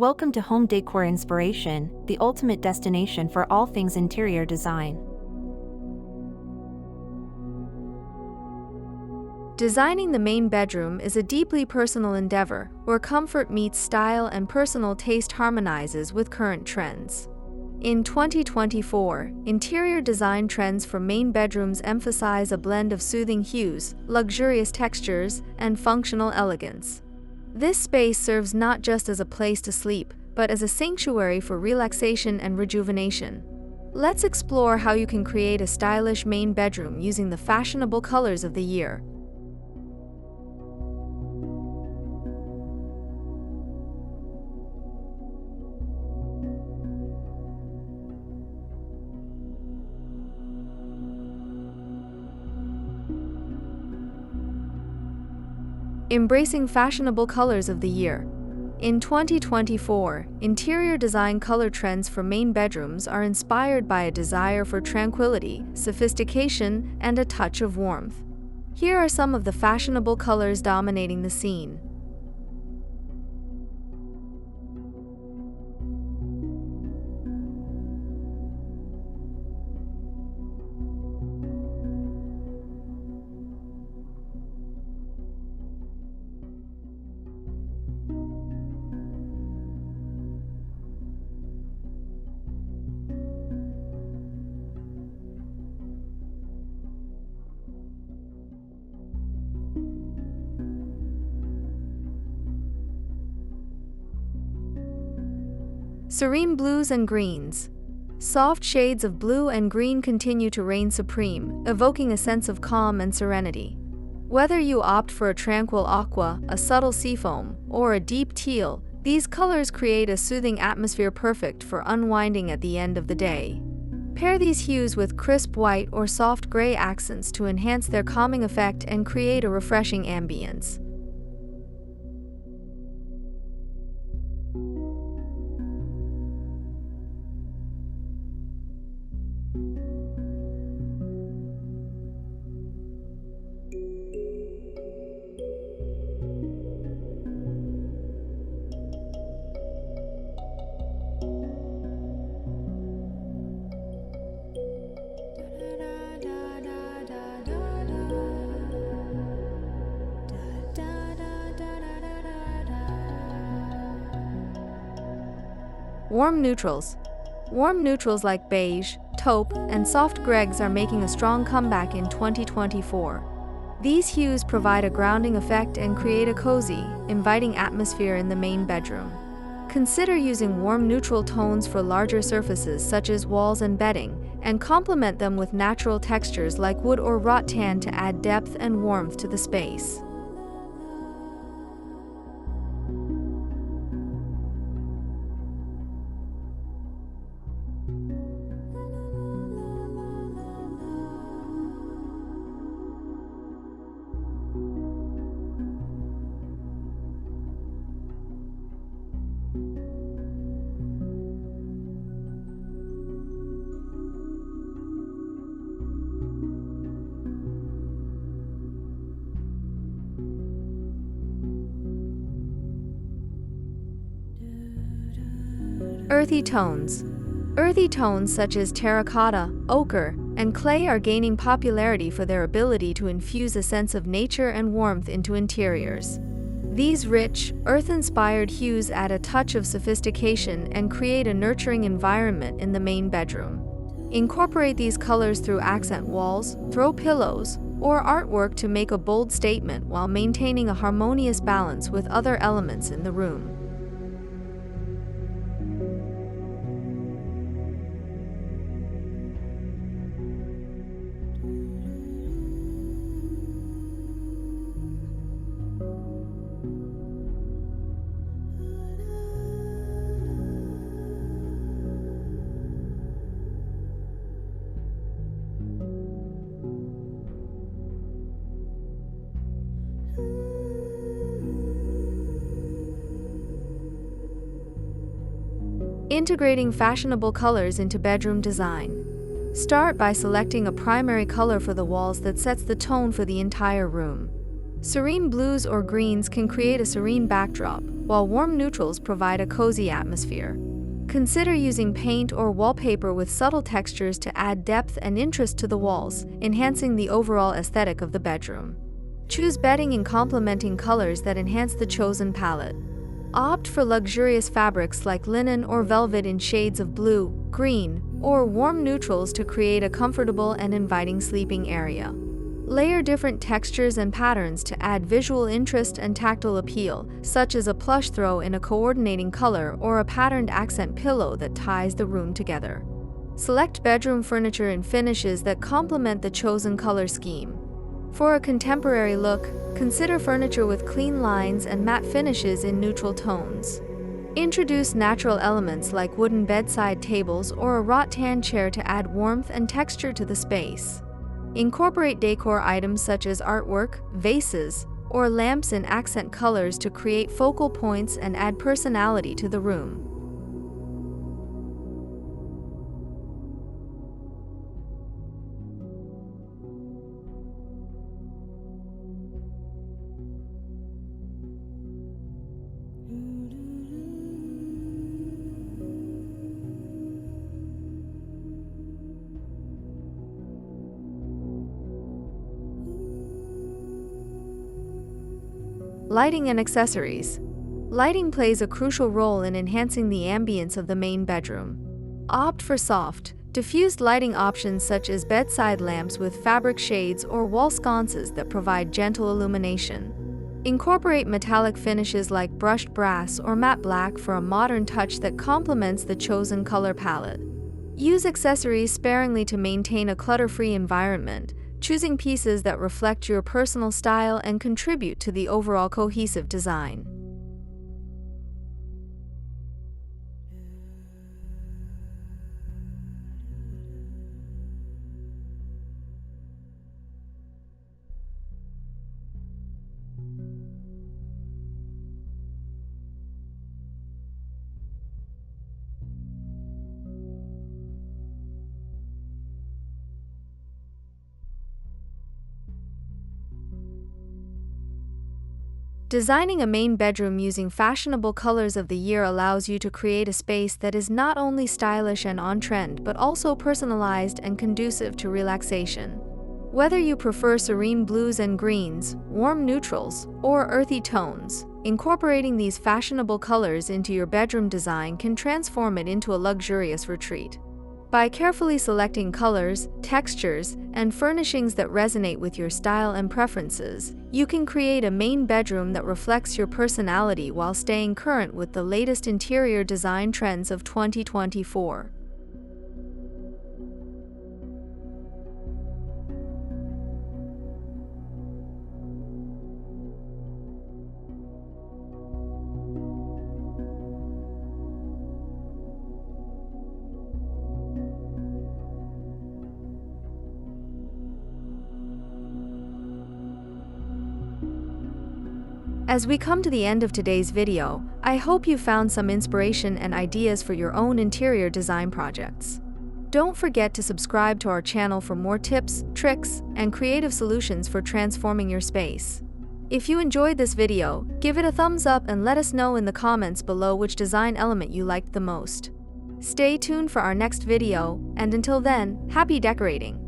Welcome to Home Decor Inspiration, the ultimate destination for all things interior design. Designing the main bedroom is a deeply personal endeavor where comfort meets style and personal taste harmonizes with current trends. In 2024, interior design trends for main bedrooms emphasize a blend of soothing hues, luxurious textures, and functional elegance. This space serves not just as a place to sleep, but as a sanctuary for relaxation and rejuvenation. Let's explore how you can create a stylish main bedroom using the fashionable colors of the year. Embracing fashionable colors of the year. In 2024, interior design color trends for main bedrooms are inspired by a desire for tranquility, sophistication, and a touch of warmth. Here are some of the fashionable colors dominating the scene. Serene blues and greens. Soft shades of blue and green continue to reign supreme, evoking a sense of calm and serenity. Whether you opt for a tranquil aqua, a subtle seafoam, or a deep teal, these colors create a soothing atmosphere perfect for unwinding at the end of the day. Pair these hues with crisp white or soft gray accents to enhance their calming effect and create a refreshing ambience. Warm neutrals. Warm neutrals like beige, taupe, and soft greys are making a strong comeback in 2024. These hues provide a grounding effect and create a cozy, inviting atmosphere in the main bedroom. Consider using warm neutral tones for larger surfaces such as walls and bedding, and complement them with natural textures like wood or rattan to add depth and warmth to the space. Earthy tones. Earthy tones such as terracotta, ochre, and clay are gaining popularity for their ability to infuse a sense of nature and warmth into interiors. These rich, earth-inspired hues add a touch of sophistication and create a nurturing environment in the main bedroom. Incorporate these colors through accent walls, throw pillows, or artwork to make a bold statement while maintaining a harmonious balance with other elements in the room. Integrating fashionable colors into bedroom design. Start by selecting a primary color for the walls that sets the tone for the entire room. Serene blues or greens can create a serene backdrop, while warm neutrals provide a cozy atmosphere. Consider using paint or wallpaper with subtle textures to add depth and interest to the walls, enhancing the overall aesthetic of the bedroom. Choose bedding in complementing colors that enhance the chosen palette. Opt for luxurious fabrics like linen or velvet in shades of blue, green, or warm neutrals to create a comfortable and inviting sleeping area. Layer different textures and patterns to add visual interest and tactile appeal, such as a plush throw in a coordinating color or a patterned accent pillow that ties the room together. Select bedroom furniture in finishes that complement the chosen color scheme. For a contemporary look, consider furniture with clean lines and matte finishes in neutral tones. Introduce natural elements like wooden bedside tables or a wrought tan chair to add warmth and texture to the space. Incorporate decor items such as artwork, vases, or lamps in accent colors to create focal points and add personality to the room. Lighting and accessories. Lighting plays a crucial role in enhancing the ambience of the main bedroom. Opt for soft, diffused lighting options such as bedside lamps with fabric shades or wall sconces that provide gentle illumination. Incorporate metallic finishes like brushed brass or matte black for a modern touch that complements the chosen color palette. Use accessories sparingly to maintain a clutter-free environment, choosing pieces that reflect your personal style and contribute to the overall cohesive design. Designing a main bedroom using fashionable colors of the year allows you to create a space that is not only stylish and on-trend but also personalized and conducive to relaxation. Whether you prefer serene blues and greens, warm neutrals, or earthy tones, incorporating these fashionable colors into your bedroom design can transform it into a luxurious retreat. By carefully selecting colors, textures, and furnishings that resonate with your style and preferences, you can create a main bedroom that reflects your personality while staying current with the latest interior design trends of 2024. As we come to the end of today's video, I hope you found some inspiration and ideas for your own interior design projects. Don't forget to subscribe to our channel for more tips, tricks, and creative solutions for transforming your space. If you enjoyed this video, give it a thumbs up and let us know in the comments below which design element you liked the most. Stay tuned for our next video, and until then, happy decorating!